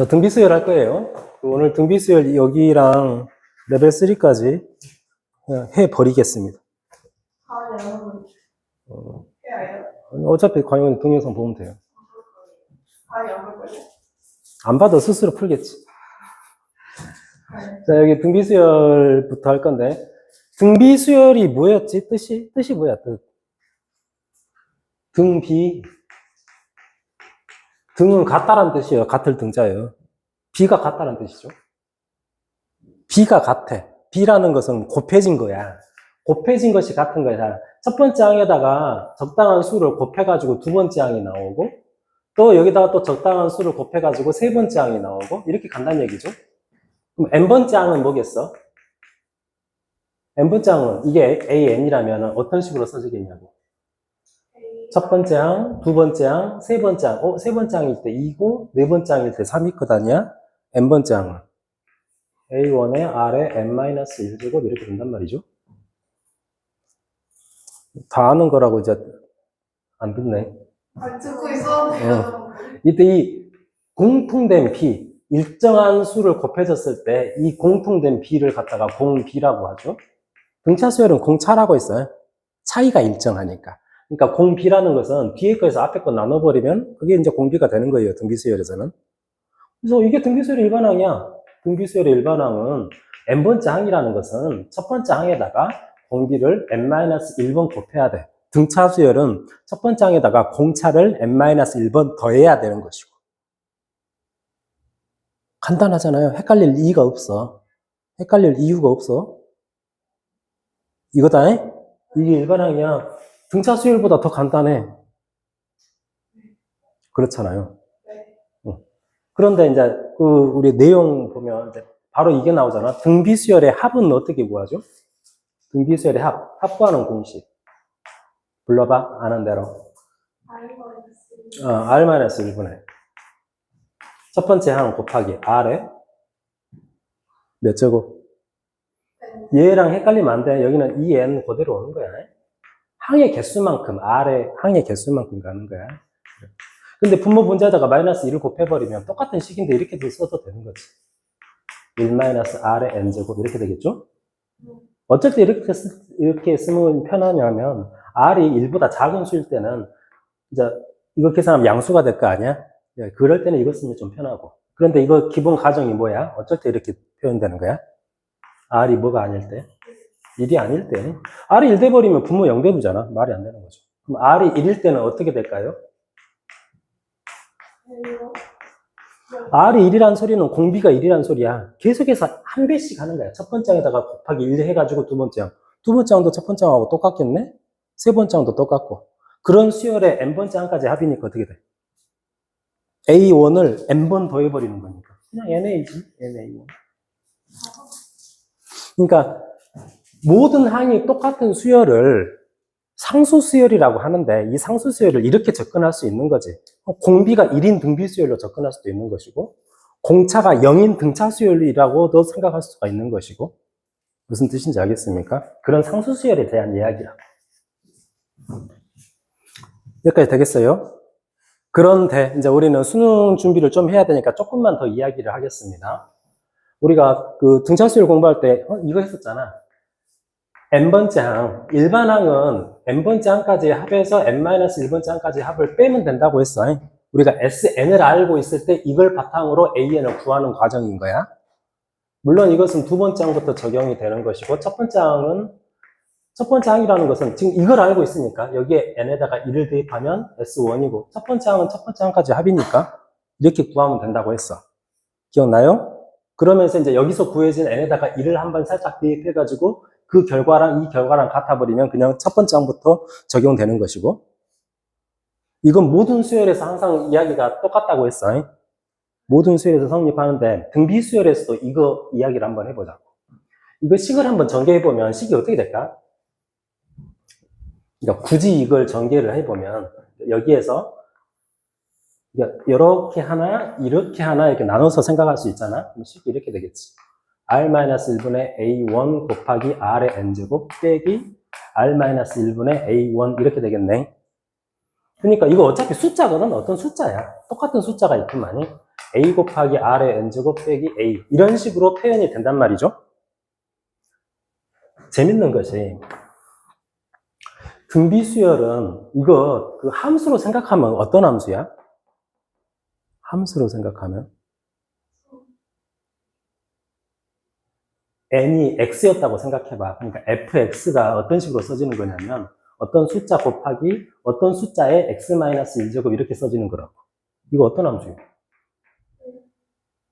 등비수열 할 거예요. 오늘 등비수열 여기랑 레벨 3까지 그냥 해버리겠습니다. 어차피 과연 동영상 보면 돼요. 안 봐도 스스로 풀겠지. 자, 여기 등비수열부터 할 건데, 등비수열이 뭐였지? 뜻이 뭐야, 뜻? 등은 같다란 뜻이에요. 같을 등자예요. 비가 같다란 뜻이죠. 비가 같아. 비라는 것은 곱해진 거야. 곱해진 것이 같은 거야. 첫 번째 항에다가 적당한 수를 곱해가지고 두 번째 항이 나오고, 또 여기다가 또 적당한 수를 곱해가지고 세 번째 항이 나오고, 이렇게 간다는 얘기죠. 그럼 n번째 항은 뭐겠어? n번째 항은 이게 an이라면 어떤 식으로 써지겠냐고. 첫 번째 항, 두 번째 항, 세 번째 항. 세 번째 항일 때 2고, 네 번째 항일 때 3이 있거든요. n번째 항은 a1에 r에 n-1제곱 이렇게 된단 말이죠. 다 아는 거라고 이제 안 듣네. 듣고 있었네요. 이때 이 공통된 b, 일정한 수를 곱해졌을 때 이 공통된 b를 갖다가 공b라고 하죠. 등차 수열은 공차라고 있어요. 차이가 일정하니까. 그러니까 공b라는 것은 뒤에 거에서 앞에 거 나눠버리면 그게 이제 공b가 되는 거예요. 등비수열에서는. 그래서 이게 등비수열의 일반항이야. 등비수열의 일반항은 n번째 항이라는 것은 첫 번째 항에다가 공b를 n-1번 곱해야 돼. 등차 수열은 첫 번째 항에다가 공차를 n-1번 더해야 되는 것이고. 간단하잖아요. 헷갈릴 이유가 없어. 헷갈릴 이유가 없어. 이거다. 이게 일반항이야. 등차 수열보다 더 간단해. 그렇잖아요. 그런데 이제 우리 내용 보면 이제 바로 이게 나오잖아. 등비수열의 합은 어떻게 구하죠? 등비수열의 합구하는 공식. 불러봐. 아는 대로. R-1분의 첫 번째 항 곱하기 R에 몇 제곱? 얘랑 헷갈리면 안 돼. 여기는 2n 그대로 오는 거야. 항의 개수만큼, R의 항의 개수만큼 가는 거야. 근데 분모 분자에다가 마이너스 1을 곱해버리면 똑같은 식인데 이렇게도 써도 되는 거지. 1-R의 n제곱 이렇게 되겠죠? 어쩔 때 이렇게 쓰면 편하냐면 R이 1보다 작은 수일 때는 이제 이거 계산하면 양수가 될 거 아니야? 그럴 때는 이거 쓰면 좀 편하고. 그런데 이거 기본 가정이 뭐야? 어쩔 때 이렇게 표현되는 거야? R이 뭐가 아닐 때? 1이 아닐 때. R이 1 돼버리면 분모 0 되잖아. 말이 안 되는 거죠. 그럼 R이 1일 때는 어떻게 될까요? R이 1이란 소리는 공비가 1이란 소리야. 계속해서 한 배씩 하는 거야. 첫 번째 항에다가 곱하기 1 해가지고 두 번째 항. 두 번째 항도 첫 번째 항하고 똑같겠네? 세 번째 항도 똑같고. 그런 수열의 n번째 항까지 합이니까 어떻게 돼? A1을 n번 더해버리는 거니까. 그냥 NA지, NA1. 그러니까 모든 항이 똑같은 수열을 상수수열이라고 하는데 이 상수수열을 이렇게 접근할 수 있는 거지. 공비가 1인 등비수열로 접근할 수도 있는 것이고 공차가 0인 등차수열이라고도 생각할 수가 있는 것이고 무슨 뜻인지 알겠습니까? 그런 상수수열에 대한 이야기라고. 여기까지 되겠어요? 그런데 이제 우리는 수능 준비를 좀 해야 되니까 조금만 더 이야기를 하겠습니다. 우리가 그 등차수열 공부할 때 이거 했었잖아. n번째 항, 일반 항은 n번째 항까지 합해서 n-1번째 항까지 합을 빼면 된다고 했어. 우리가 sn을 알고 있을 때 이걸 바탕으로 an을 구하는 과정인 거야. 물론 이것은 두 번째 항부터 적용이 되는 것이고 첫 번째 항이라는 것은 지금 이걸 알고 있으니까 여기에 n에다가 1을 대입하면 s1이고 첫 번째 항은 첫 번째 항까지 합이니까 이렇게 구하면 된다고 했어. 기억나요? 그러면서 이제 여기서 구해진 n에다가 1을 한번 살짝 대입해가지고 그 결과랑 이 결과랑 같아버리면 그냥 첫 번째 항부터 적용되는 것이고 이건 모든 수열에서 항상 이야기가 똑같다고 했어. 모든 수열에서 성립하는데 등비수열에서도 이거 이야기를 한번 해보자고. 이거 식을 한번 전개해보면 식이 어떻게 될까? 그러니까 굳이 이걸 전개를 해보면 여기에서 이렇게 하나, 이렇게 하나 이렇게 나눠서 생각할 수 있잖아. 그럼 식이 이렇게 되겠지. R-1분의 A1 곱하기 R의 n제곱 빼기 R-1분의 A1 이렇게 되겠네. 그러니까 이거 어차피 숫자거든. 어떤 숫자야. 똑같은 숫자가 있구만이. a 곱하기 r의 n제곱 빼기 a. 이런 식으로 표현이 된단 말이죠. 재밌는 것이 등비수열은 이거 그 함수로 생각하면 어떤 함수야? 함수로 생각하면 n이 x였다고 생각해봐. 그러니까 fx가 어떤 식으로 써지는 거냐면 어떤 숫자 곱하기 어떤 숫자의 x-1제곱 이렇게 써지는 거라고. 이거 어떤 함수예요?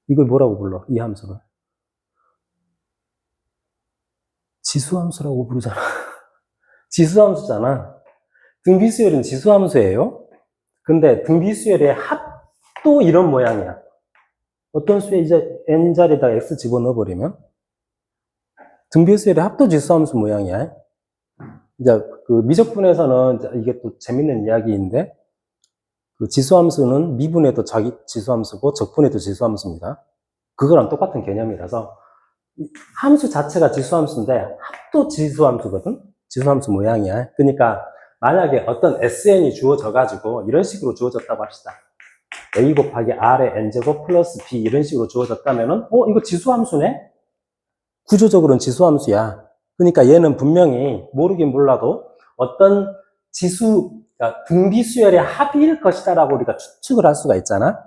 이걸 뭐라고 불러? 이 함수를 지수함수라고 부르잖아. 지수함수잖아. 등비수열은 지수함수예요. 근데 등비수열의 합도 이런 모양이야. 어떤 수에 이제 n자리에다 x 집어넣어버리면 등비수열의 합도 지수함수 모양이야. 이제 그 미적분에서는 이제 이게 또 재밌는 이야기인데 그 지수함수는 미분에도 자기 지수함수고 적분에도 지수함수입니다. 그거랑 똑같은 개념이라서 함수 자체가 지수함수인데 합도 지수함수거든? 지수함수 모양이야. 그러니까 만약에 어떤 SN이 주어져 가지고 이런 식으로 주어졌다고 합시다. A 곱하기 R의 N제곱 플러스 B 이런 식으로 주어졌다면은 이거 지수함수네? 구조적으로는 지수함수야. 그러니까 얘는 분명히 모르긴 몰라도 어떤 그러니까 등비수열의 합일 것이다라고 우리가 추측을 할 수가 있잖아.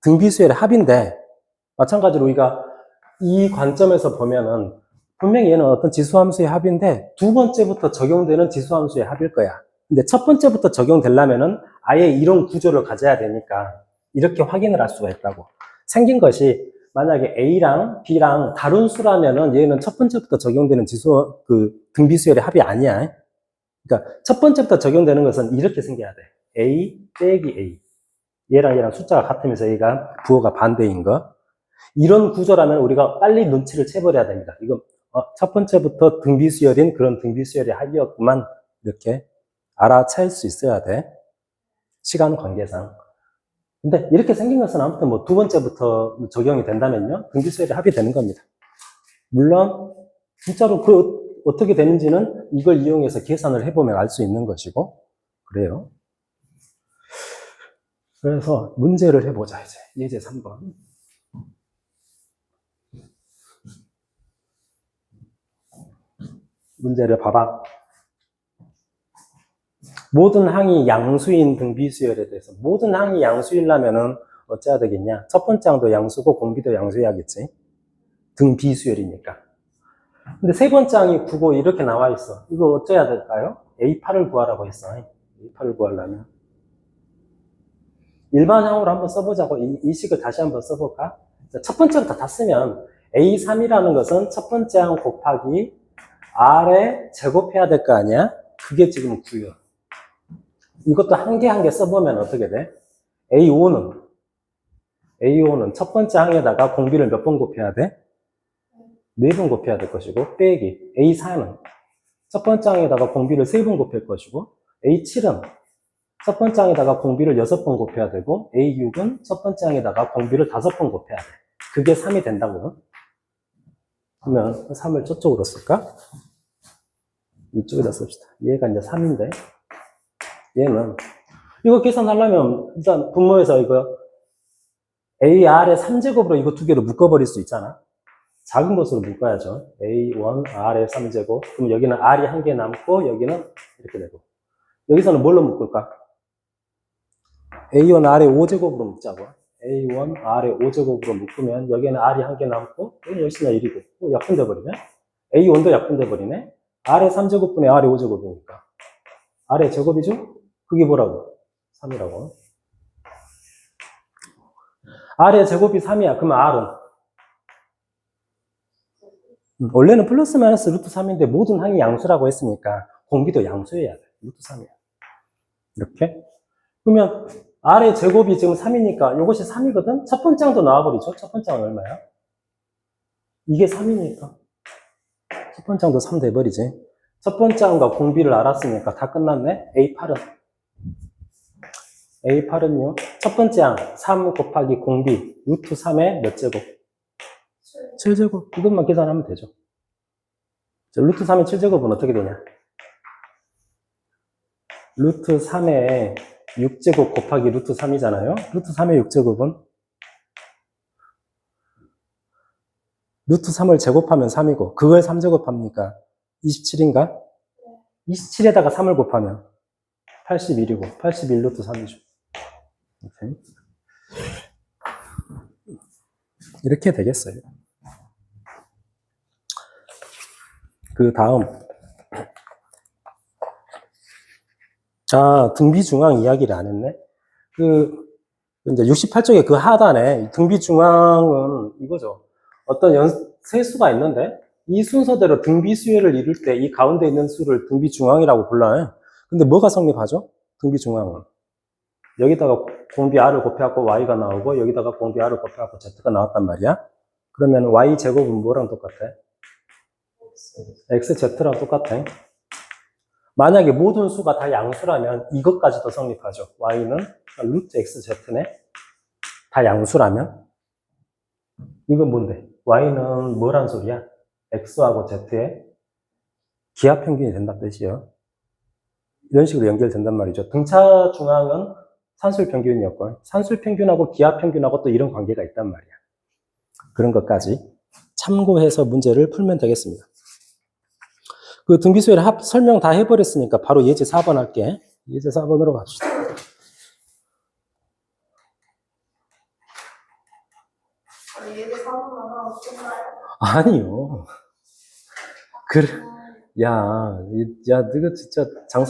등비수열의 합인데 마찬가지로 우리가 이 관점에서 보면은 분명히 얘는 어떤 지수함수의 합인데 두 번째부터 적용되는 지수함수의 합일 거야. 근데 첫 번째부터 적용되려면은 아예 이런 구조를 가져야 되니까 이렇게 확인을 할 수가 있다고. 생긴 것이 만약에 A랑 B랑 다른 수라면은 얘는 첫 번째부터 적용되는 등비수열의 합이 아니야. 그러니까 첫 번째부터 적용되는 것은 이렇게 생겨야 돼. A 빼기 A. 얘랑 숫자가 같으면서 얘가 부호가 반대인 거. 이런 구조라면 우리가 빨리 눈치를 채버려야 됩니다. 이거 첫 번째부터 등비수열인 그런 등비수열의 합이었구만. 이렇게 알아챌 수 있어야 돼. 시간 관계상. 근데 이렇게 생긴 것은 아무튼 뭐 두 번째부터 적용이 된다면요. 등비수열의 합이 되는 겁니다. 물론 진짜로 어떻게 되는지는 이걸 이용해서 계산을 해보면 알 수 있는 것이고 그래요. 그래서 문제를 해보자 이제. 예제 3번. 문제를 봐봐. 모든 항이 양수인 등비수열에 대해서 모든 항이 양수이려면은 어째야 되겠냐? 첫 번째 항도 양수고 공비도 양수해야겠지. 등비수열이니까. 근데 세 번째 항이 9고 이렇게 나와 있어. 이거 어째야 될까요? A8을 구하라고 했어. A8을 구하려면. 일반항으로 한번 써보자고. 이 식을 다시 한번 써볼까? 첫 번째부터 다 쓰면 A3이라는 것은 첫 번째 항 곱하기 R에 제곱해야 될 거 아니야? 그게 지금 9요. 이것도 한 개 한 개 써보면 어떻게 돼? A5는 첫 번째 항에다가 공비를 몇 번 곱해야 돼? 4번 곱해야 될 것이고, 빼기. A4는 첫 번째 항에다가 공비를 3번 곱할 것이고, A7은 첫 번째 항에다가 공비를 6번 곱해야 되고, A6은 첫 번째 항에다가 공비를 5번 곱해야 돼. 그게 3이 된다고. 그러면 3을 저쪽으로 쓸까? 이쪽에다 씁시다. 얘가 이제 3인데, 얘는 이거 계산하려면 일단 분모에서 이거 AR의 3제곱으로 이거 두 개를 묶어버릴 수 있잖아. 작은 것으로 묶어야죠. A1R의 3제곱. 그럼 여기는 R이 한 개 남고 여기는 이렇게 되고. 여기서는 뭘로 묶을까? A1R의 5제곱으로 묶자고. A1R의 5제곱으로 묶으면 여기는 R이 한 개 남고 여기는 역시나 1이고 약분돼 버리네. A1도 약분돼 버리네. R의 3제곱분의 R의 5제곱이니까. R의 제곱이죠? 그게 뭐라고? 3이라고. R의 제곱이 3이야. 그러면 R은? 원래는 플러스 마이너스 루트 3인데 모든 항이 양수라고 했으니까 공비도 양수해야 돼. 루트 3이야. 이렇게. 그러면 R의 제곱이 지금 3이니까 이것이 3이거든? 첫 번째 항도 나와버리죠? 첫 번째 항은 얼마야? 이게 3이니까. 첫 번째 항도 3 돼버리지. 첫 번째 항과 공비를 알았으니까 다 끝났네? A8은요? 첫 번째 항, 3 곱하기 공비, 루트 3의 몇 제곱? 7제곱. 이것만 계산하면 되죠. 루트 3의 7제곱은 어떻게 되냐? 루트 3의 6제곱 곱하기 루트 3이잖아요. 루트 3의 6제곱은 루트 3을 제곱하면 3이고 그걸 3제곱합니까? 27인가? 27에다가 3을 곱하면 81이고 81 루트 3이죠. 오케이. 이렇게 되겠어요. 그 다음 등비 중앙 이야기를 안 했네. 이제 68쪽의 그 하단에 등비 중앙은 이거죠. 어떤 세수가 있는데 이 순서대로 등비 수열을 이룰 때 이 가운데 있는 수를 등비 중앙이라고 불러요. 근데 뭐가 성립하죠? 등비 중앙은 여기다가 공비 r을 곱해갖고 y가 나오고 여기다가 공비 r을 곱해갖고 z가 나왔단 말이야. 그러면 y 제곱은 뭐랑 똑같아? xz랑 똑같아. 만약에 모든 수가 다 양수라면 이것까지도 성립하죠. y는 루트 xz네. 다 양수라면 이건 뭔데? y는 뭐란 소리야? x하고 z의 기하평균이 된다는 뜻이에요. 이런 식으로 연결된단 말이죠. 등차 중앙은 산술평균이었고 산술평균하고 기하평균하고 또 이런 관계가 있단 말이야. 그런 것까지 참고해서 문제를 풀면 되겠습니다. 그 등비수열 설명 다 해버렸으니까 바로 예제 4번 할게. 예제 4번으로 갑시다. 예제 4번만 하고 끝나요? 아니요. 그래. 야, 너가 진짜 진짜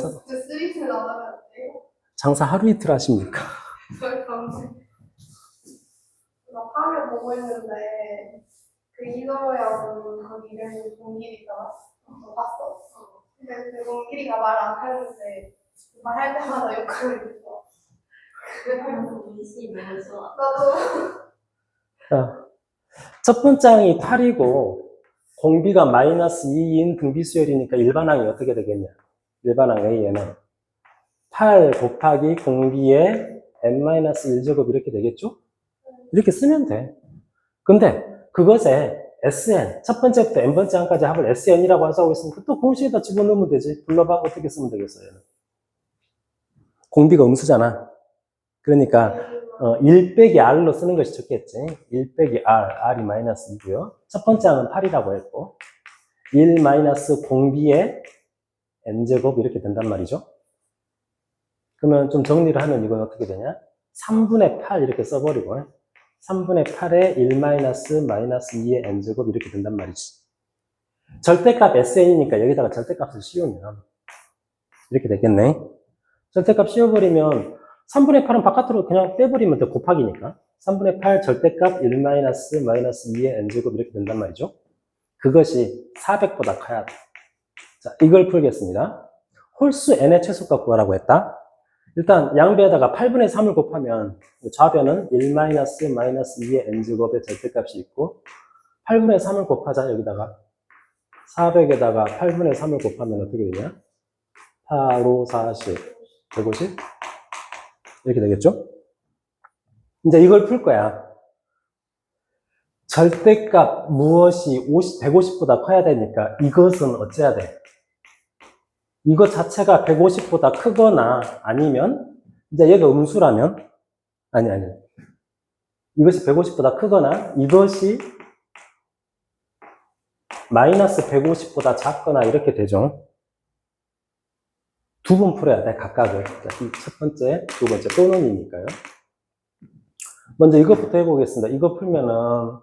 스위트 나가면 안 돼요? 장사 하루 이틀 하십니까? 저희 방금 나 화면 보고 있는데 그 이너모양 거기 이름이 동길이잖아. 봤어. 근데 그 동길이가 말 안 하는데 말할 때마다 욕하고 있어. 그래서 민씨 매우 좋아. 나도 자, 첫 번째 항이 8이고 공비가 마이너스 2인 등비수열이니까 일반항이 어떻게 되겠냐? 일반항 A에는 8 곱하기 공비의 n-1제곱 이렇게 되겠죠? 이렇게 쓰면 돼. 근데 그것에 Sn, 첫 번째부터 n번째 항까지 합을 Sn이라고 하자고 했으니까 또 공식에다 집어넣으면 되지. 불러봐. 어떻게 쓰면 되겠어요? 공비가 음수잖아. 그러니까 1 빼기 r로 쓰는 것이 좋겠지. 1 빼기 r, r이 마이너스 2고요. 첫 번째 항은 8이라고 했고 1 마이너스 공비의 n제곱 이렇게 된단 말이죠. 그러면 좀 정리를 하면 이건 어떻게 되냐? 3분의 8 이렇게 써버리고 3분의 8에 1 마이너스 2의 n제곱 이렇게 된단 말이지. 절대값 sn이니까 여기다가 절대값을 씌우면 이렇게 되겠네. 절대값 씌워버리면 3분의 8은 바깥으로 그냥 빼버리면 돼. 곱하기니까. 3분의 8 절대값 1 마이너스 2의 n제곱 이렇게 된단 말이죠. 그것이 400보다 커야 돼. 자, 이걸 풀겠습니다. 홀수 n의 최소값 구하라고 했다. 일단 양배에다가 8분의 3을 곱하면 좌변은 1 마이너스 2의 n제곱의 절대값이 있고 8분의 3을 곱하자 여기다가 400에다가 8분의 3을 곱하면 어떻게 되냐? 8, 5, 40, 150 이렇게 되겠죠? 이제 이걸 풀 거야. 절대값 무엇이 150보다 커야 되니까 이것은 어째야 돼? 이것 자체가 150보다 크거나 아니면 이제 얘가 음수라면 아니 이것이 150보다 크거나 이것이 마이너스 150보다 작거나 이렇게 되죠. 두 번 풀어야 돼, 각각을. 첫 번째, 두 번째, 또는이니까요. 먼저 이것부터 해보겠습니다. 이거 풀면은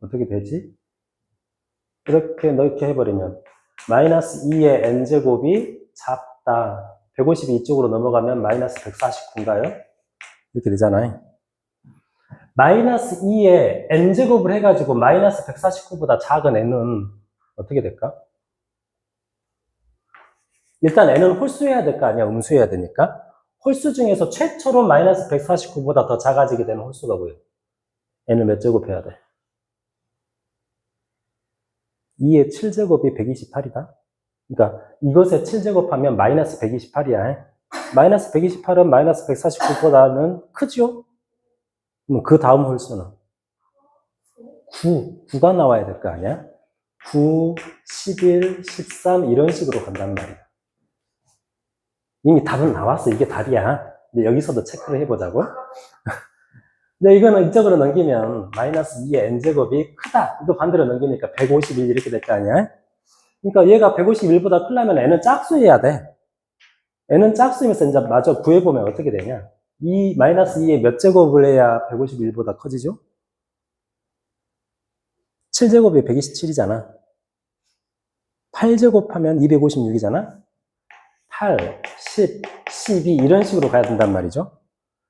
어떻게 되지? 이렇게 넓게 해버리면 마이너스 2의 n제곱이 작다. 150이 이쪽으로 넘어가면 마이너스 149인가요? 이렇게 되잖아요. 마이너스 2의 n제곱을 해가지고 마이너스 149보다 작은 n은 어떻게 될까? 일단 n은 홀수해야 될 거 아니야? 음수해야 되니까. 홀수 중에서 최초로 마이너스 149보다 더 작아지게 되는 홀수가 뭐예요? n을 몇 제곱해야 돼? 2의 7제곱이 128이다. 그러니까 이것에 7제곱하면 마이너스 128이야. 마이너스 128은 마이너스 149보다는 크죠? 그럼 그 다음 홀수는 9가 나와야 될 거 아니야? 9, 11, 13 이런 식으로 간단 말이야. 이미 답은 나왔어. 이게 답이야. 근데 여기서도 체크를 해보자고. 근데 이거는 이쪽으로 넘기면 마이너스 2의 n제곱이 크다. 이거 반대로 넘기니까 151 이렇게 될 거 아니야? 그러니까 얘가 151보다 크려면 n은 짝수여야 돼. n은 짝수이면서 이제 마저 구해보면 어떻게 되냐? 이 마이너스 2의 몇 제곱을 해야 151보다 커지죠? 7제곱이 127이잖아. 8제곱하면 256이잖아? 8, 10, 12 이런 식으로 가야 된단 말이죠.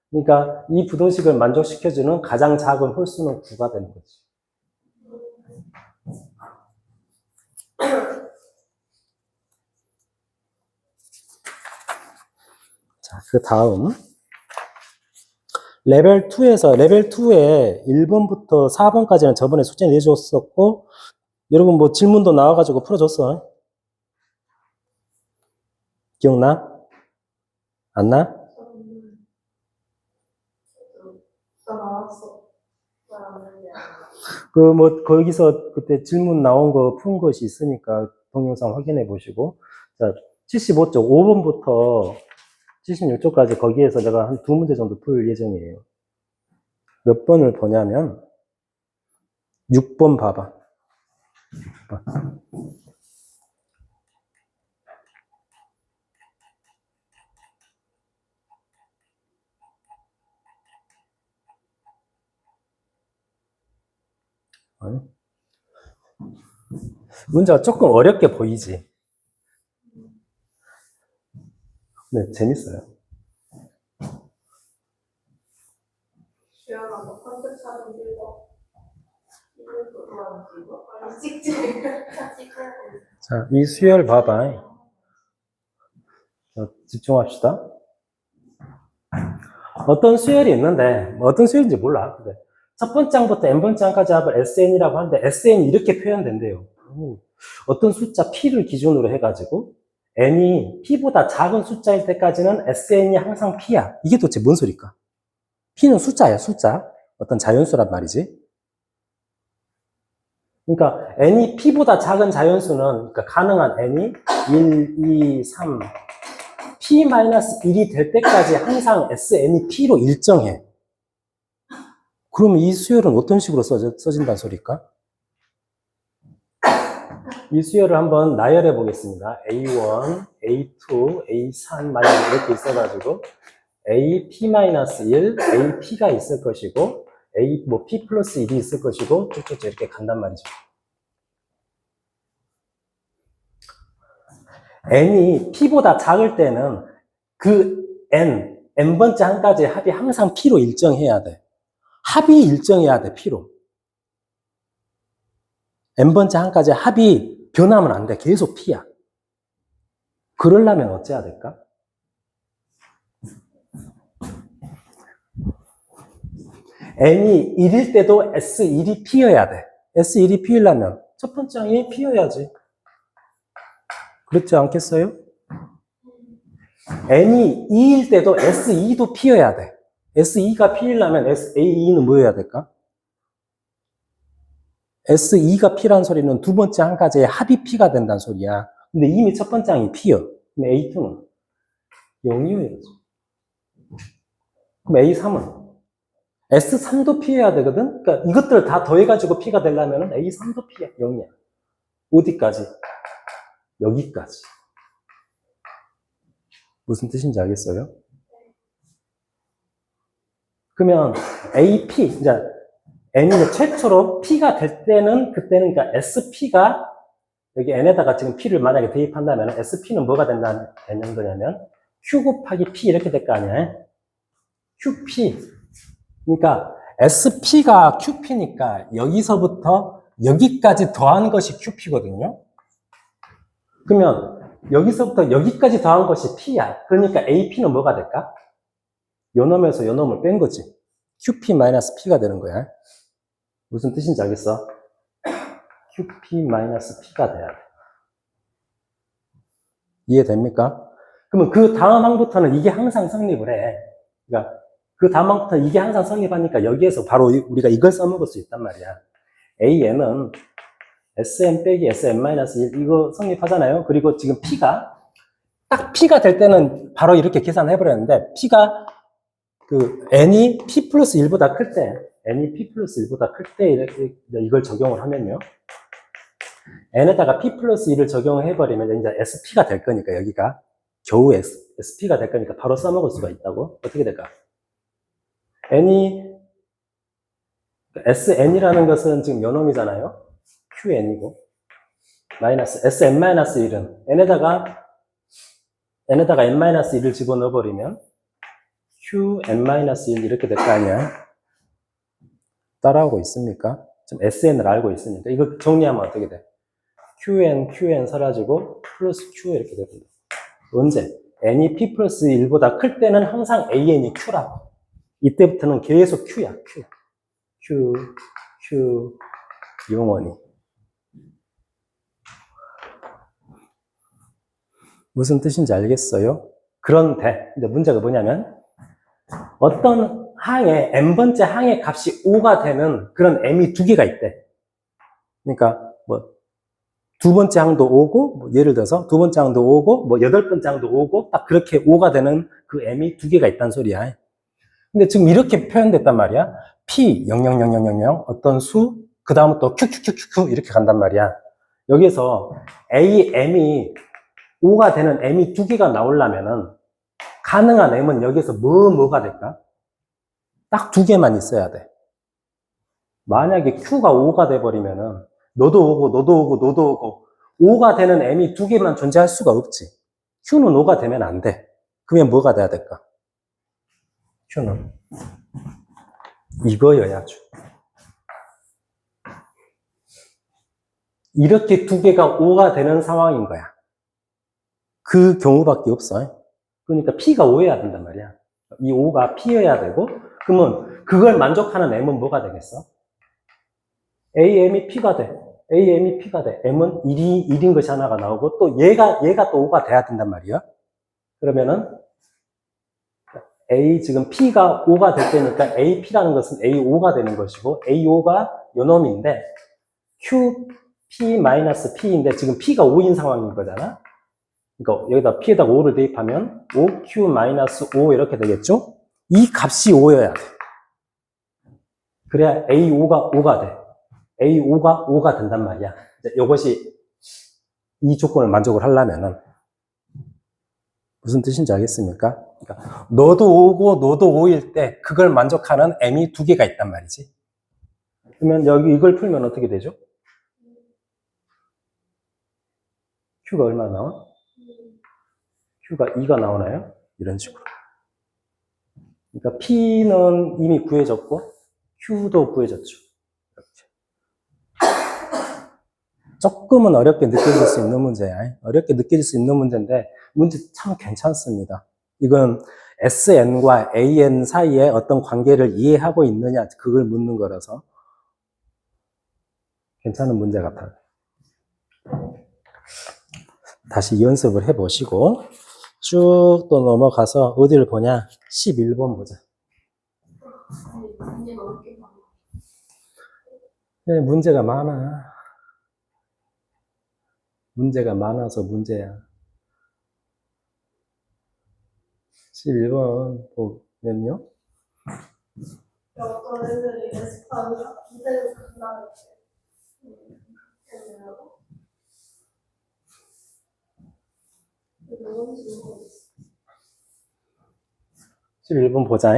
그러니까 이 부등식을 만족시켜주는 가장 작은 홀수는 9가 되는 거지. 자, 그 다음 레벨 2에 1번부터 4번까지는 저번에 숙제 내줬었고, 여러분 뭐 질문도 나와가지고 풀어줬어. 기억나? 안 나? 나 나왔어. 그 뭐 거기서 그때 질문 나온 거 푼 것이 있으니까 동영상 확인해 보시고, 자 75쪽 5번부터 76쪽까지 거기에서 제가 한 2문제 정도 풀 예정이에요. 몇 번을 보냐면 6번 봐봐. 문제가 조금 어렵게 보이지? 네, 재밌어요. 주연아, 너 컨셉 사진 찍어. 이것도 도와주고. 아니, 찍지. 자, 이 수열 봐봐. 자, 집중합시다. 어떤 수열이 있는데, 어떤 수열인지 몰라. 근데 첫 번째 항부터 n번째 항까지 합을 SN이라고 하는데, SN이 이렇게 표현된대요. 어떤 숫자 P를 기준으로 해가지고, n이 P보다 작은 숫자일 때까지는 SN이 항상 P야. 이게 도대체 뭔 소리일까? P는 숫자야, 숫자. 어떤 자연수란 말이지. 그러니까 n이 P보다 작은 자연수는, 그러니까 가능한 n이 1, 2, 3, P-1이 될 때까지 항상 SN이 P로 일정해. 그럼 이 수열은 어떤 식으로 써진다는 소리일까? 이 수열을 한번 나열해 보겠습니다. A1, A2, A3 이렇게 있어가지고 A P-1, A P가 있을 것이고 A 뭐 P 플러스 1이 있을 것이고 쭉쭉 이렇게 간단 말이죠. n이 P보다 작을 때는 그 n번째 항까지의 합이 항상 P로 일정해야 돼. 합이 일정해야 돼, P로. n번째 항까지의 합이 변하면 안 돼. 계속 P야. 그러려면 어째야 될까? n이 1일 때도 S1이 P여야 돼. S1이 P이려면 첫 번째 항이 P여야지. 그렇지 않겠어요? n이 2일 때도 S2도 P여야 돼. S2가 P이려면 A2는 뭐여야 될까? S2가 P라는 소리는 두 번째 항까지의 합이 P가 된다는 소리야. 근데 이미 첫 번째 항이 P여. 그럼 A2는 0이어야지. 그럼 A3은? S3도 P여야 되거든? 그러니까 이것들을 다 더해가지고 P가 되려면 A3도 P야. 0이야. 어디까지? 여기까지. 무슨 뜻인지 알겠어요? 그러면 AP, 이제 n이 최초로 P가 될 때는, 그때는 그러니까 SP가 여기 n에다가 지금 P를 만약에 대입한다면 SP는 뭐가 된다는 거냐면 Q 곱하기 P 이렇게 될 거 아니야? QP. 그러니까 SP가 QP니까 여기서부터 여기까지 더한 것이 QP거든요. 그러면 여기서부터 여기까지 더한 것이 P야. 그러니까 AP는 뭐가 될까? 요 놈에서 요 놈을 뺀 거지. QP-P가 되는 거야. 무슨 뜻인지 알겠어? QP-P가 돼야 돼. 이해됩니까? 그러면 그 다음 항부터는 이게 항상 성립을 해. 그러니까 그 다음 항부터 이게 항상 성립하니까 여기에서 바로 우리가 이걸 써먹을 수 있단 말이야. AN은 SM 빼기 SM-1 이거 성립하잖아요. 그리고 지금 P가 딱 P가 될 때는 바로 이렇게 계산해버렸는데, P가 n이 P 플러스 1보다 클 때, n이 P 플러스 1보다 클 때 이걸 적용을 하면요. n에다가 P 플러스 1을 적용해버리면 이제 SP가 될 거니까, 여기가. 겨우 SP가 될 거니까 바로 써먹을 수가 있다고. 어떻게 될까? SN이라는 것은 지금 요놈이잖아요. QN이고. 마이너스, SN-1은 n에다가 n-1을 집어넣어버리면 QN-1 이렇게 될 거 아니야? 따라오고 있습니까? 지금 SN을 알고 있으니까. 이거 정리하면 어떻게 돼? QN 사라지고 플러스 Q 이렇게 됩니다. 언제? n이 P 플러스 1보다 클 때는 항상 AN이 Q라고. 이때부터는 계속 Q야, Q, 영원히. 무슨 뜻인지 알겠어요? 그런데, 이제 문제가 뭐냐면, 어떤 항에, n번째 항의 값이 5가 되는 그런 m이 두 개가 있대. 그러니까, 두 번째 항도 5고, 예를 들어서 두 번째 항도 5고, 여덟 번째 항도 5고, 딱 그렇게 5가 되는 그 m이 두 개가 있다는 소리야. 근데 지금 이렇게 표현됐단 말이야. P, 00000, 어떤 수, 그 다음은 또 QQQQ 이렇게 간단 말이야. 여기서 m이 5가 되는 m이 두 개가 나오려면은 가능한 m은 여기서 뭐가 될까? 딱 두 개만 있어야 돼. 만약에 Q가 5가 돼버리면은 너도 오고 5가 되는 m이 두 개만 존재할 수가 없지. Q는 5가 되면 안 돼. 그러면 뭐가 돼야 될까? Q는 이거여야죠. 이렇게 두 개가 5가 되는 상황인 거야. 그 경우밖에 없어. 그러니까 P가 5여야 된단 말이야. 이 5가 P여야 되고, 그러면 그걸 만족하는 M은 뭐가 되겠어? AM이 P가 돼. AM이 P가 돼. M은 1인 것이 하나가 나오고, 또 얘가 또 5가 돼야 된단 말이야. 그러면은, 지금 P가 5가 될 때니까 AP라는 것은 A5가 되는 것이고, A5가 요놈인데, QP-P인데, 지금 P가 5인 상황인 거잖아? 그러니까 여기다 P에다가 5를 대입하면 5Q-5 이렇게 되겠죠? 이 값이 5여야 돼. 그래야 A5가 5가 돼. A5가 5가 된단 말이야. 이것이 이 조건을 만족을 하려면은 무슨 뜻인지 알겠습니까? 그러니까 너도 5고 너도 5일 때 그걸 만족하는 M이 두 개가 있단 말이지. 그러면 여기 이걸 풀면 어떻게 되죠? Q가 얼마 나와? Q가 2가 나오나요? 이런 식으로. 그러니까 P는 이미 구해졌고 Q도 구해졌죠. 조금은 어렵게 느껴질 수 있는 문제야. 어렵게 느껴질 수 있는 문제인데 문제 참 괜찮습니다. 이건 SN과 AN 사이에 어떤 관계를 이해하고 있느냐 그걸 묻는 거라서 괜찮은 문제 같아요. 다시 연습을 해보시고 쭉 또 넘어가서 어디를 보냐? 11번 보자. 문제가 어렵게 많아. 네, 문제가 많아. 문제가 많아서 문제야. 11번 보면요. 어떤 애들이 에스파가 이대로 간다는 게 11번 보자.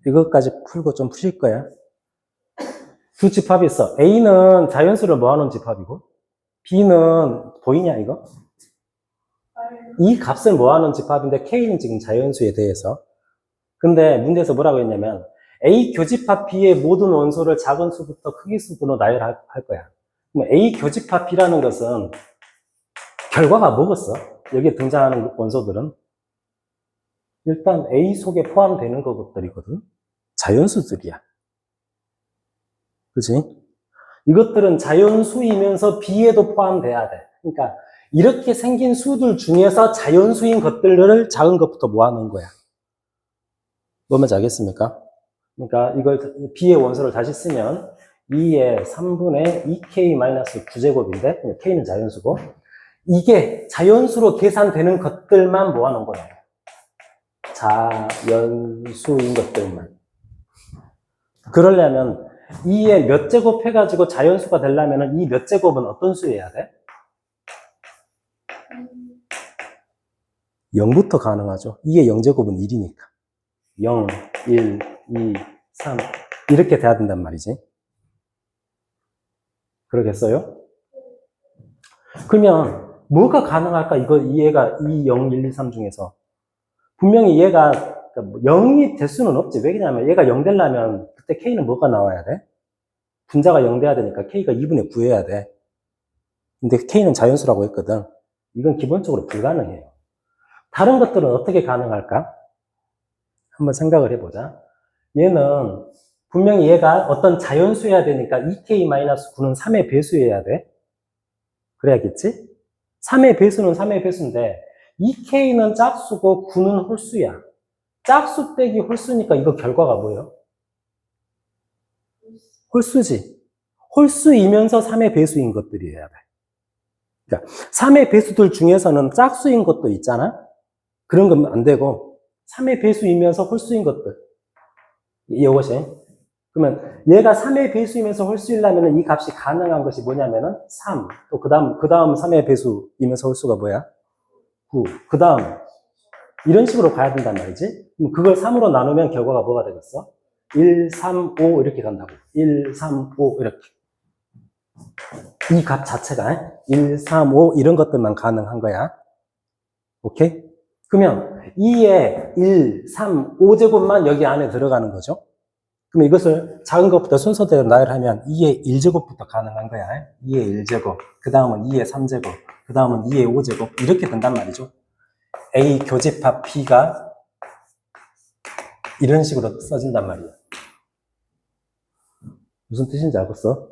이것까지 풀고 좀 푸실 거야. 두 집합이 있어. A는 자연수를 모아놓은 집합이고, B는 보이냐, 이거? 이 값을 모아놓은 집합인데, K는 지금 자연수에 대해서. 근데 문제에서 뭐라고 했냐면, A 교집합 B의 모든 원소를 작은 수부터 크기 수로 나열할 거야. 그럼 A 교집합 B라는 것은 결과가 뭐겠어? 여기에 등장하는 원소들은? 일단 A 속에 포함되는 것들이거든. 자연수들이야. 그치? 이것들은 자연수이면서 B에도 포함돼야 돼. 그러니까 이렇게 생긴 수들 중에서 자연수인 것들을 작은 것부터 모아놓은 거야. 뭔지 알겠습니까? 그러니까 이걸 B의 원소를 다시 쓰면 2의 3분의 2K-9제곱인데 K는 자연수고 이게 자연수로 계산되는 것들만 모아놓은 거예요. 자연수인 것들만. 그러려면 2에 몇 제곱 해가지고 자연수가 되려면 이 몇 제곱은 어떤 수여야 돼? 0부터 가능하죠. 2의 0제곱은 1이니까. 0, 1, 2, 3 이렇게 돼야 된단 말이지. 그러겠어요? 그러면 뭐가 가능할까? 얘가 2, 0, 1, 2, 3 중에서 분명히 얘가 0이 될 수는 없지. 왜냐면 얘가 0 되려면 그때 K는 뭐가 나와야 돼? 분자가 0 돼야 되니까 K가 2분의 9여야 돼. 근데 K는 자연수라고 했거든. 이건 기본적으로 불가능해요. 다른 것들은 어떻게 가능할까? 한번 생각을 해보자. 얘는 분명히 얘가 어떤 자연수여야 되니까 2K-9는 3의 배수여야 돼. 그래야겠지? 3의 배수는 3의 배수인데 2K는 짝수고 9는 홀수야. 짝수 빼기 홀수니까 이거 결과가 뭐예요? 홀수지. 홀수이면서 3의 배수인 것들이어야 돼. 그러니까 3의 배수들 중에서는 짝수인 것도 있잖아? 그런 건 안 되고 3의 배수이면서 홀수인 것들. 이것이. 그러면 얘가 3의 배수이면서 홀수이려면 이 값이 가능한 것이 뭐냐면은 3. 또 그 다음 3의 배수이면서 홀수가 뭐야? 9. 그 다음 이런 식으로 가야 된단 말이지. 그럼 그걸 3으로 나누면 결과가 뭐가 되겠어? 1, 3, 5 이렇게 간다고. 1, 3, 5 이렇게. 이 값 자체가 1, 3, 5 이런 것들만 가능한 거야. 오케이? 그러면 2의 1, 3, 5제곱만 여기 안에 들어가는 거죠. 그럼 이것을 작은 것부터 순서대로 나열하면 2의 1제곱부터 가능한 거야. 2의 1제곱, 그 다음은 2의 3제곱, 그 다음은 2의 5제곱 이렇게 된단 말이죠. A 교집합 B가 이런 식으로 써진단 말이야. 무슨 뜻인지 알겠어?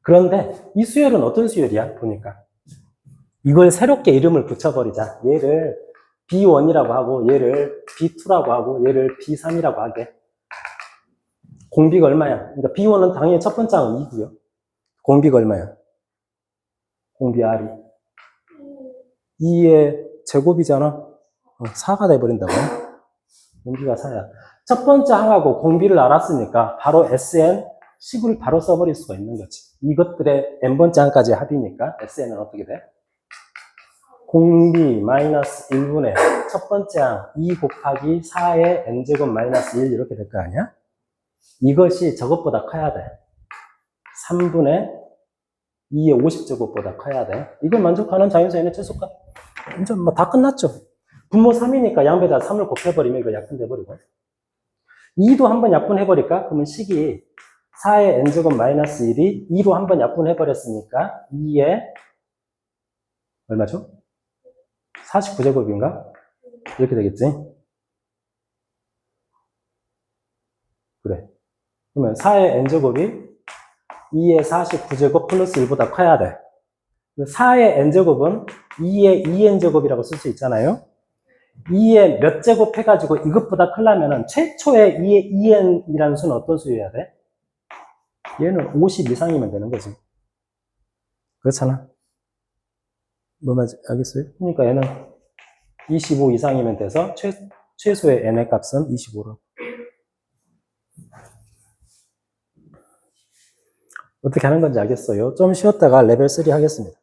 그런데 이 수열은 어떤 수열이야? 보니까 이걸 새롭게 이름을 붙여버리자. 얘를 B1이라고 하고 얘를 B2라고 하고 얘를 B3이라고 하게. 공비가 얼마야? 그러니까 B1은 당연히 첫 번째 항은 2고요. 공비가 얼마야? 공비 R이 2의 제곱이잖아. 4가 돼버린다고. 공비가 4야. 첫 번째 항하고 공비를 알았으니까 바로 SN 식을 바로 써버릴 수가 있는 거지. 이것들의 n번째 항까지 합이니까 SN은 어떻게 돼? 공비 마이너스 1분의 첫 번째 항 2 곱하기 4의 n제곱 마이너스 1 이렇게 될 거 아니야? 이것이 저것보다 커야 돼. 3분의 2의 50제곱보다 커야 돼. 이걸 만족하는 자연수의 최소값. 이제 뭐 다 끝났죠. 분모 3이니까 양배에다 3을 곱해버리면 이거 약분돼버리고. 2도 한번 약분해버릴까? 그러면 식이 4의 n제곱 마이너스 1이 2로 한번 약분해버렸으니까 2의 얼마죠? 49제곱인가? 이렇게 되겠지? 그래. 그러면 4의 n제곱이 2의 49제곱 플러스 1보다 커야 돼. 4의 n제곱은 2의 2n제곱이라고 쓸 수 있잖아요. 2의 몇 제곱 해가지고 이것보다 크려면은 최초의 2의 2n이라는 수는 어떤 수여야 돼? 얘는 50 이상이면 되는 거지. 그렇잖아. 뭐 맞지? 알겠어요? 그러니까 얘는 25 이상이면 돼서 최소의 n의 값은 25로. 어떻게 하는 건지 알겠어요? 좀 쉬었다가 레벨 3 하겠습니다.